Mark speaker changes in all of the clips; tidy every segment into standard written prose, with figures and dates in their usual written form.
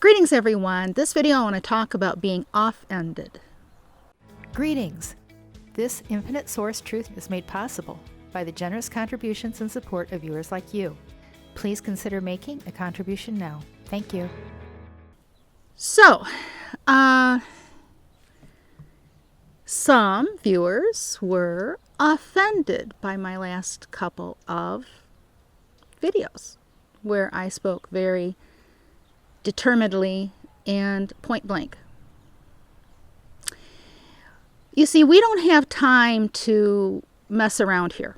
Speaker 1: Greetings everyone. This video I want to talk about being off-ended.
Speaker 2: Greetings. This infinite source truth is made possible by the generous contributions and support of viewers like you. Please consider making a contribution now. Thank you.
Speaker 1: So, some viewers were offended by my last couple of videos where I spoke very determinedly and point blank. You see, we don't have time to mess around here.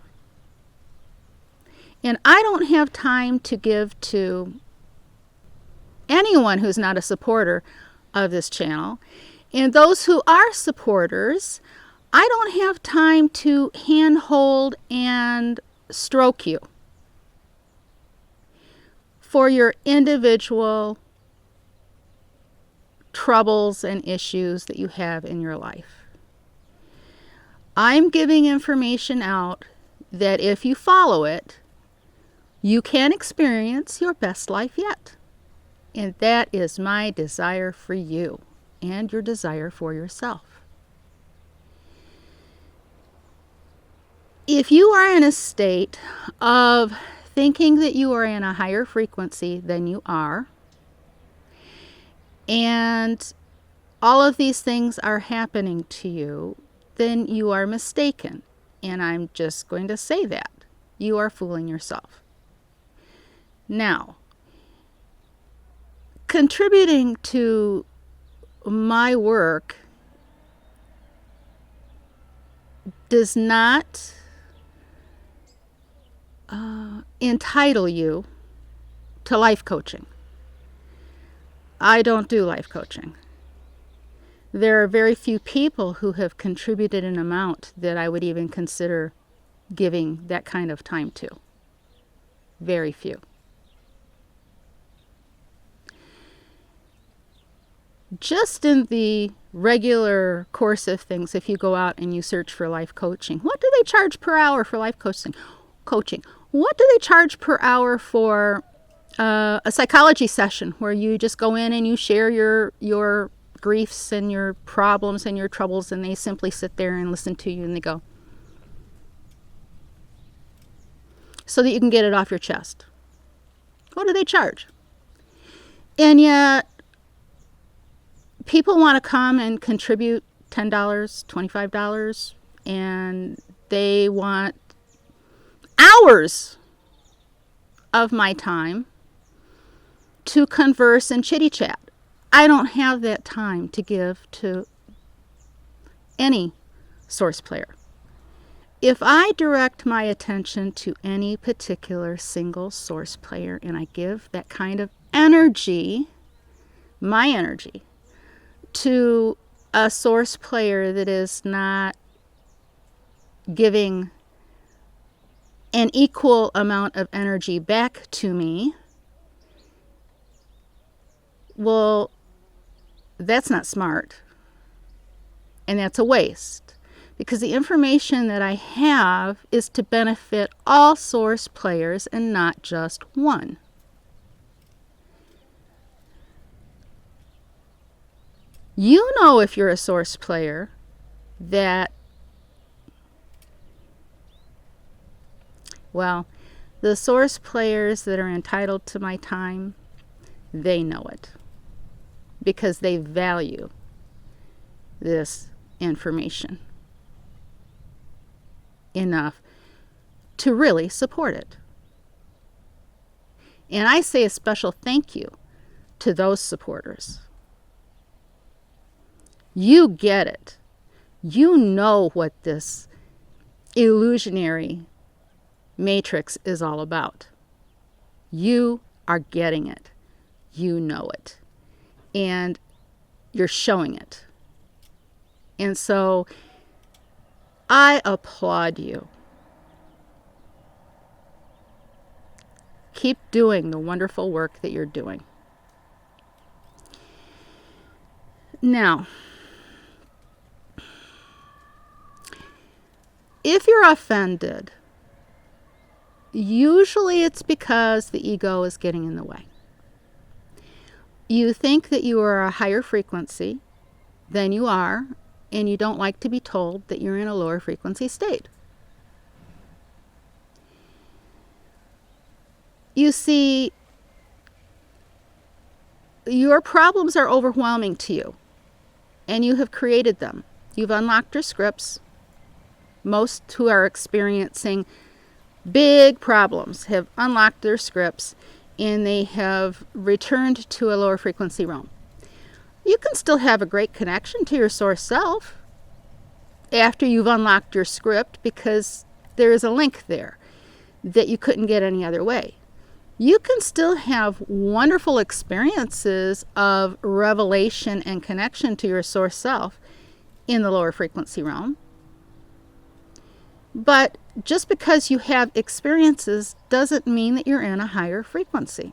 Speaker 1: And I don't have time to give to anyone who's not a supporter of this channel. And those who are supporters, I don't have time to handhold and stroke you for your individual troubles and issues that you have in your life. I'm giving information out that if you follow it, you can experience your best life yet. And that is my desire for you and your desire for yourself. If you are in a state of thinking that you are in a higher frequency than you are, and all of these things are happening to you, then you are mistaken. And I'm just going to say that. You are fooling yourself. Now, contributing to my work does not entitle you to life coaching. I don't do life coaching. There are very few people who have contributed an amount that I would even consider giving that kind of time to. Very few. Just in the regular course of things, if you go out and you search for life coaching, what do they charge per hour for life coaching? What do they charge per hour for a psychology session where you just go in and you share your griefs and your problems and your troubles, and they simply sit there and listen to you and they go, so that you can get it off your chest? What do they charge? And yet people want to come and contribute $10, $25, and they want hours of my time to converse and chitty chat. I don't have that time to give to any source player. If I direct my attention to any particular single source player and I give that kind of energy, my energy, to a source player that is not giving an equal amount of energy back to me, well, that's not smart. And that's a waste. Because the information that I have is to benefit all source players and not just one. You know, if you're a source player, that, well, the source players that are entitled to my time, they know it. Because they value this information enough to really support it. And I say a special thank you to those supporters. You get it. You know what this illusionary matrix is all about. You are getting it. You know it. And you're showing it. And so I applaud you. Keep doing the wonderful work that you're doing. Now, if you're offended, usually it's because the ego is getting in the way. You think that you are a higher frequency than you are, and you don't like to be told that you're in a lower frequency state. You see, your problems are overwhelming to you, and you have created them. You've unlocked your scripts. Most who are experiencing big problems have unlocked their scripts, and they have returned to a lower frequency realm. You can still have a great connection to your source self after you've unlocked your script, because there is a link there that you couldn't get any other way. You can still have wonderful experiences of revelation and connection to your source self in the lower frequency realm. But just because you have experiences doesn't mean that you're in a higher frequency.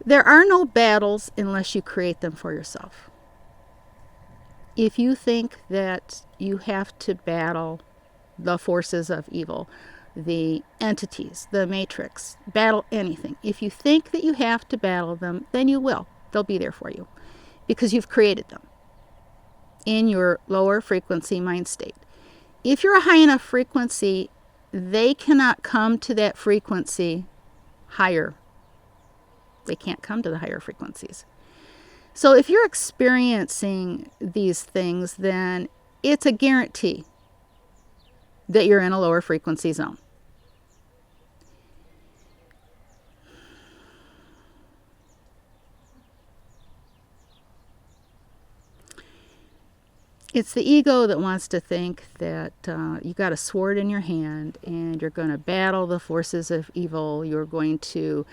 Speaker 1: There are no battles unless you create them for yourself. If you think that you have to battle the forces of evil, the entities, the matrix, battle anything, if you think that you have to battle them, then you will. They'll be there for you because you've created them in your lower frequency mind state. If you're a high enough frequency, they cannot come to that frequency higher. They can't come to the higher frequencies. So if you're experiencing these things, then it's a guarantee that you're in a lower frequency zone. It's the ego that wants to think that you got a sword in your hand and you're going to battle the forces of evil. You're going to,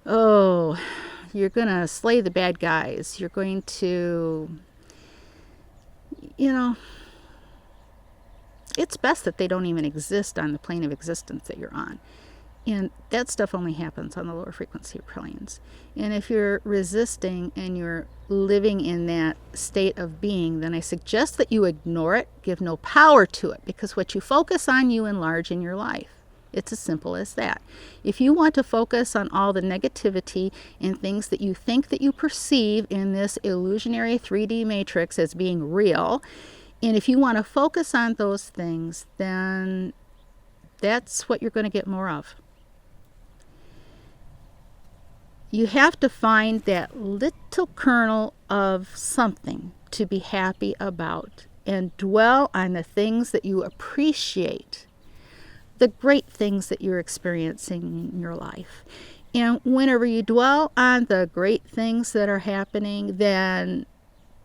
Speaker 1: you're going to slay the bad guys. You're going to, it's best that they don't even exist on the plane of existence that you're on. And that stuff only happens on the lower frequency planes. And if you're resisting and you're living in that state of being, then I suggest that you ignore it, give no power to it, because what you focus on, you enlarge in your life. It's as simple as that. If you want to focus on all the negativity and things that you think that you perceive in this illusionary 3D matrix as being real, and if you want to focus on those things, then that's what you're going to get more of. You have to find that little kernel of something to be happy about and dwell on the things that you appreciate, the great things that you're experiencing in your life. And whenever you dwell on the great things that are happening, then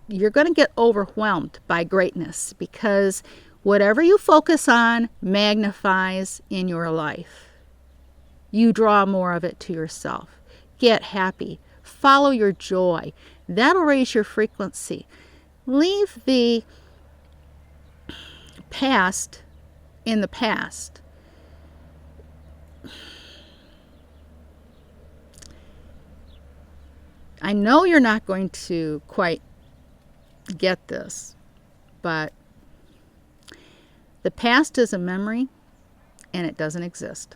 Speaker 1: you're going to get overwhelmed by greatness, because whatever you focus on magnifies in your life. You draw more of it to yourself. Get happy. Follow your joy. That'll raise your frequency. Leave the past in the past. I know you're not going to quite get this, but the past is a memory and it doesn't exist.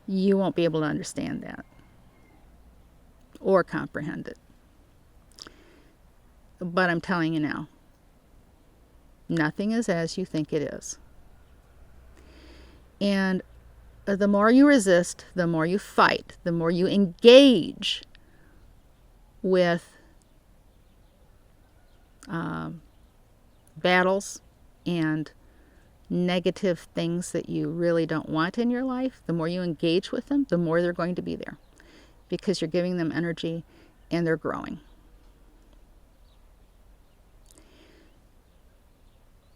Speaker 1: You won't be able to understand that or comprehend it. But I'm telling you now, nothing is as you think it is. And the more you resist, the more you fight, the more you engage with battles and negative things that you really don't want in your life, the more you engage with them, the more they're going to be there, because you're giving them energy and they're growing.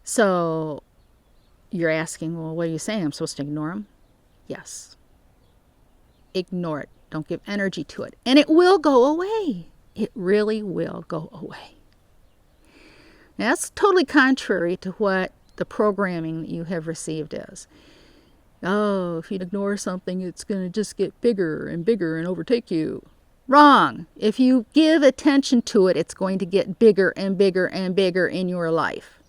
Speaker 1: So you're asking, well, what are you saying? I'm supposed to ignore them? Yes. Ignore it. Don't give energy to it. And it will go away. It really will go away. Now, that's totally contrary to what the programming that you have received is. Oh, if you ignore something, it's going to just get bigger and bigger and overtake you. Wrong. If you give attention to it, it's going to get bigger and bigger and bigger in your life.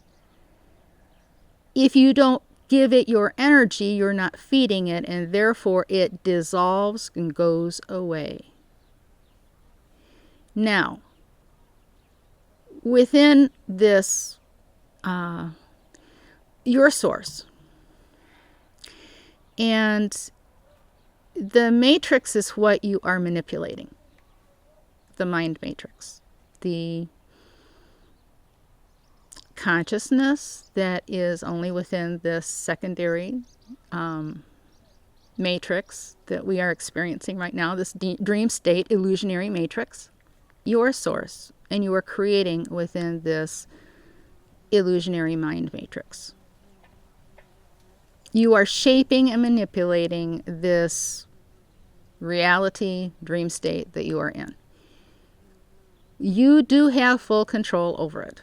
Speaker 1: If you don't give it your energy, you're not feeding it, and therefore it dissolves and goes away. Now, within this, your source, and the matrix is what you are manipulating. The mind matrix. The consciousness that is only within this secondary matrix that we are experiencing right now, this dream state illusionary matrix, your source, and you are creating within this illusionary mind matrix. You are shaping and manipulating this reality dream state that you are in. You do have full control over it.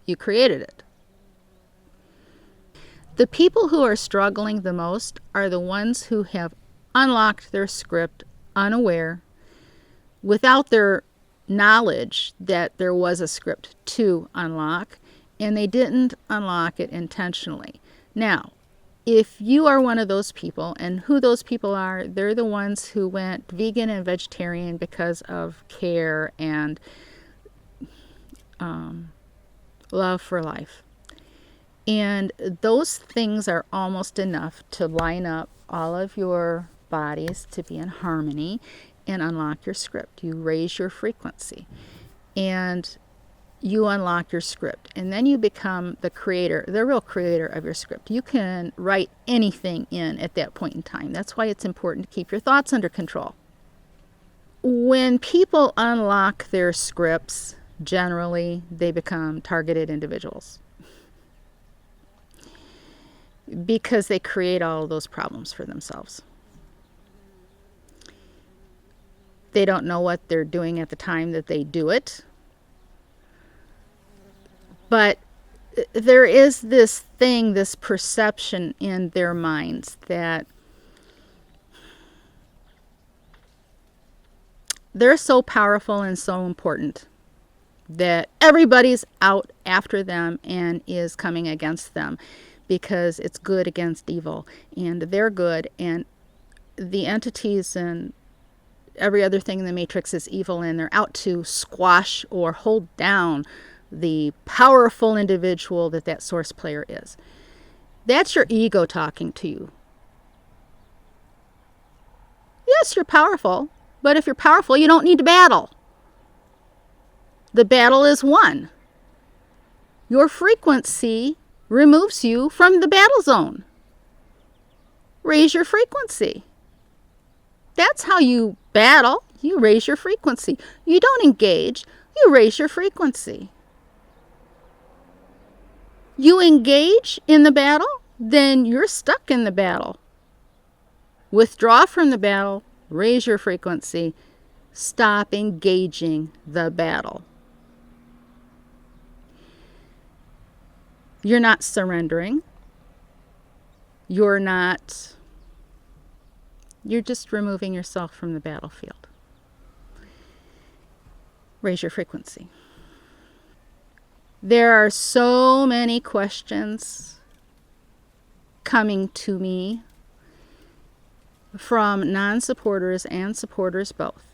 Speaker 1: You created it. The people who are struggling the most are the ones who have unlocked their script unaware, without their knowledge that there was a script to unlock, and they didn't unlock it intentionally. Now, if you are one of those people, and who those people are, they're the ones who went vegan and vegetarian because of care and love for life. And those things are almost enough to line up all of your bodies to be in harmony and unlock your script. You raise your frequency and you unlock your script. And then you become the creator, the real creator of your script. You can write anything in at that point in time. That's why it's important to keep your thoughts under control. When people unlock their scripts, generally they become targeted individuals, because they create all of those problems for themselves. They don't know what they're doing at the time that they do it. But there is this thing, this perception in their minds that they're so powerful and so important that everybody's out after them and is coming against them, because it's good against evil, and they're good, and the entities and every other thing in the matrix is evil, and they're out to squash or hold down the powerful individual that source player is. That's your ego talking to you. Yes, you're powerful, but if you're powerful, you don't need to battle. The battle is won. Your frequency removes you from the battle zone. Raise your frequency. That's how you battle. You raise your frequency. You don't engage. You raise your frequency. You engage in the battle, then you're stuck in the battle. Withdraw from the battle. Raise your frequency. Stop engaging the battle. You're not surrendering. You're just removing yourself from the battlefield. Raise your frequency. There are so many questions coming to me from non-supporters and supporters both.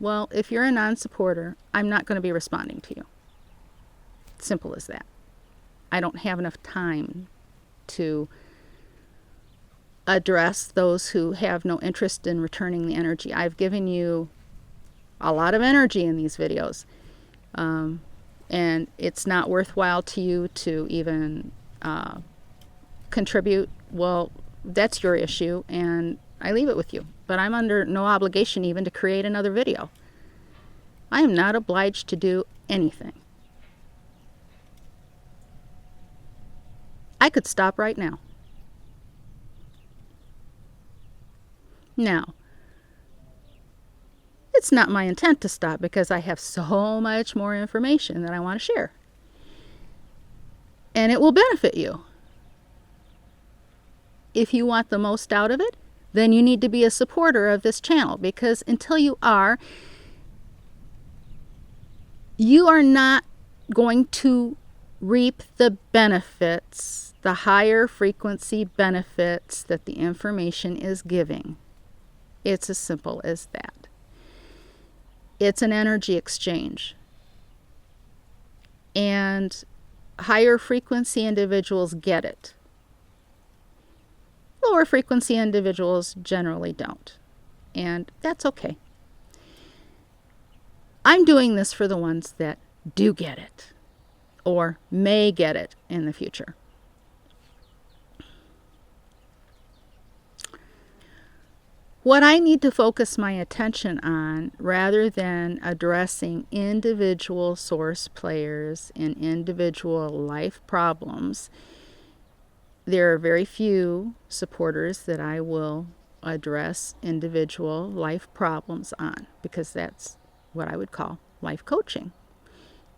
Speaker 1: Well, if you're a non-supporter, I'm not going to be responding to you. Simple as that. I don't have enough time to address those who have no interest in returning the energy. I've given you a lot of energy in these videos, and it's not worthwhile to you to even contribute. Well, that's your issue, and I leave it with you. But I'm under no obligation even to create another video. I am not obliged to do anything. I could stop right now. Now, it's not my intent to stop, because I have so much more information that I want to share. And it will benefit you. If you want the most out of it, then you need to be a supporter of this channel, because until you are not going to reap the benefits, the higher frequency benefits that the information is giving. It's as simple as that. It's an energy exchange. And higher frequency individuals get it. Lower frequency individuals generally don't. And that's okay. I'm doing this for the ones that do get it, or may get it in the future. What I need to focus my attention on, rather than addressing individual source players and individual life problems, there are very few supporters that I will address individual life problems on, because that's what I would call life coaching.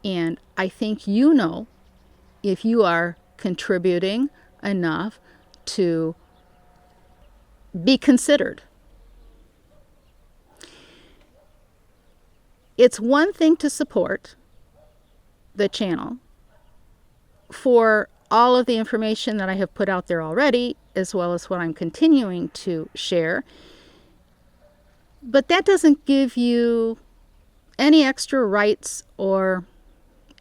Speaker 1: And I think you know if you are contributing enough to be considered. It's one thing to support the channel for all of the information that I have put out there already, as well as what I'm continuing to share. But that doesn't give you any extra rights or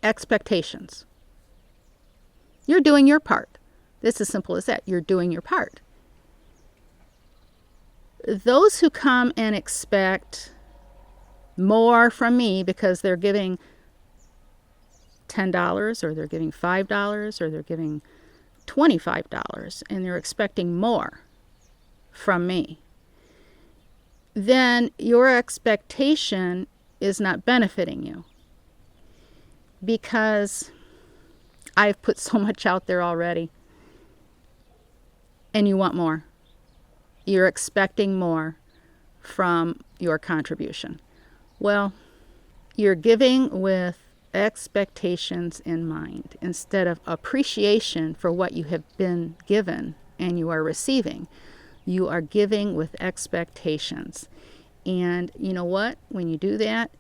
Speaker 1: expectations. You're doing your part. It's as simple as that. You're doing your part. Those who come and expect more from me because they're giving $10 or they're giving $5 or they're giving $25 and they're expecting more from me, then your expectation is not benefiting you, because I've put so much out there already and you want more. You're expecting more from your contribution. Well, you're giving with expectations in mind instead of appreciation for what you have been given and you are receiving. You are giving with expectations. And you know what? When you do that,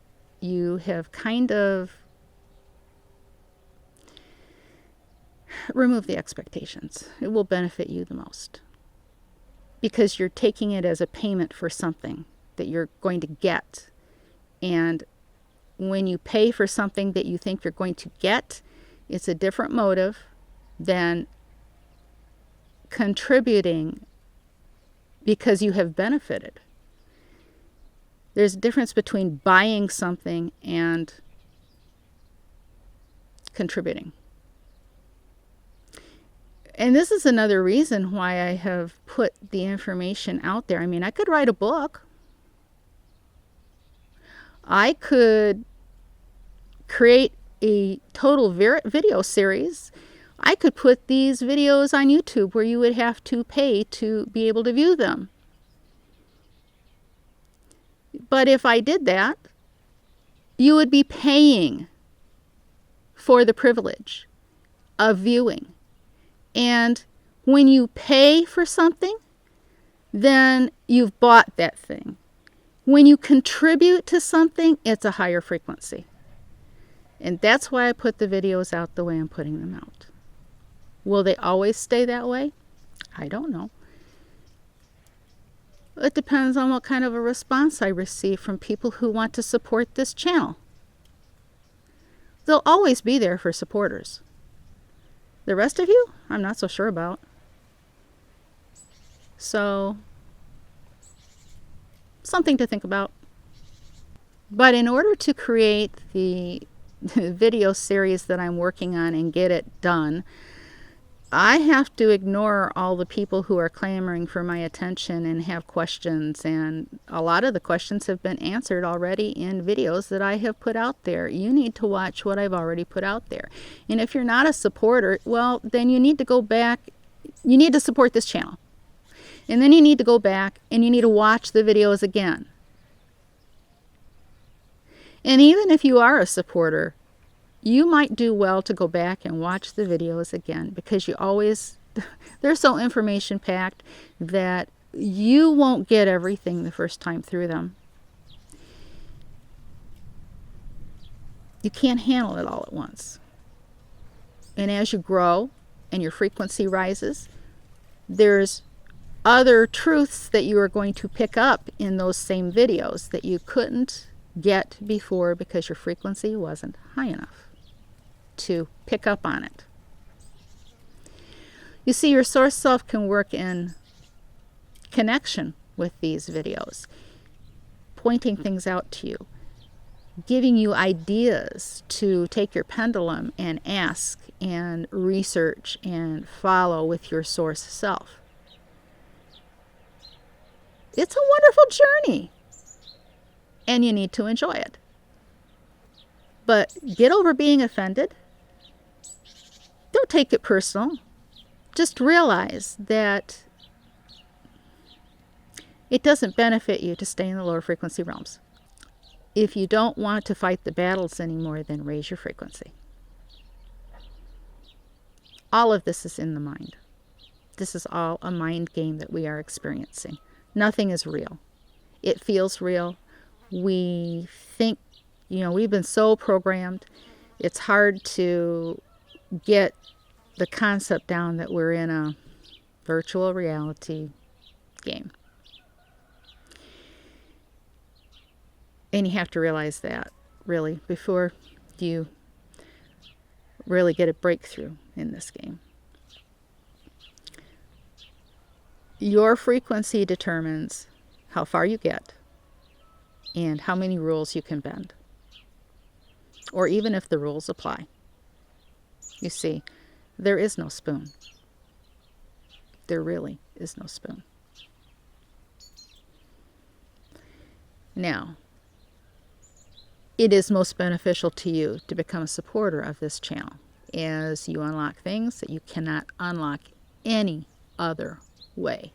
Speaker 1: you have kind of removed the expectations. It will benefit you the most, because you're taking it as a payment for something that you're going to get. And when you pay for something that you think you're going to get, it's a different motive than contributing because you have benefited. There's a difference between buying something and contributing. And this is another reason why I have put the information out there. I mean, I could write a book. I could create a total video series. I could put these videos on YouTube where you would have to pay to be able to view them. But if I did that, you would be paying for the privilege of viewing. And when you pay for something, then you've bought that thing. When you contribute to something, it's a higher frequency. And that's why I put the videos out the way I'm putting them out. Will they always stay that way? I don't know. It depends on what kind of a response I receive from people who want to support this channel. They'll always be there for supporters. The rest of you, I'm not so sure about. So, something to think about. But in order to create the video series that I'm working on and get it done, I have to ignore all the people who are clamoring for my attention and have questions. And a lot of the questions have been answered already in videos that I have put out there. You need to watch what I've already put out there. And if you're not a supporter, well, then you need to go back. You need to support this channel. And then you need to go back and you need to watch the videos again. And even if you are a supporter, you might do well to go back and watch the videos again, because they're so information packed that you won't get everything the first time through them. You can't handle it all at once. And as you grow and your frequency rises, there's other truths that you are going to pick up in those same videos that you couldn't get before because your frequency wasn't high enough to pick up on it. You see, your source self can work in connection with these videos, pointing things out to you, giving you ideas to take your pendulum and ask and research and follow with your source self. It's a wonderful journey, and you need to enjoy it. But get over being offended. Don't take it personal. Just realize that it doesn't benefit you to stay in the lower frequency realms. If you don't want to fight the battles anymore, then raise your frequency. All of this is in the mind. This is all a mind game that we are experiencing. Nothing is real. It feels real. We think, we've been so programmed. It's hard to get the concept down that we're in a virtual reality game. And you have to realize that, really, before you really get a breakthrough in this game. Your frequency determines how far you get and how many rules you can bend, or even if the rules apply. You see, there is no spoon. There really is no spoon. Now, it is most beneficial to you to become a supporter of this channel as you unlock things that you cannot unlock any other way.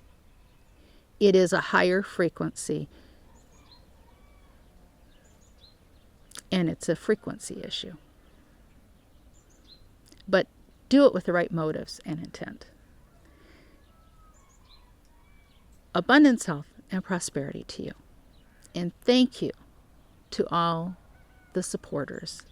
Speaker 1: It is a higher frequency, and it's a frequency issue. But do it with the right motives and intent. Abundance, health, and prosperity to you. And thank you to all the supporters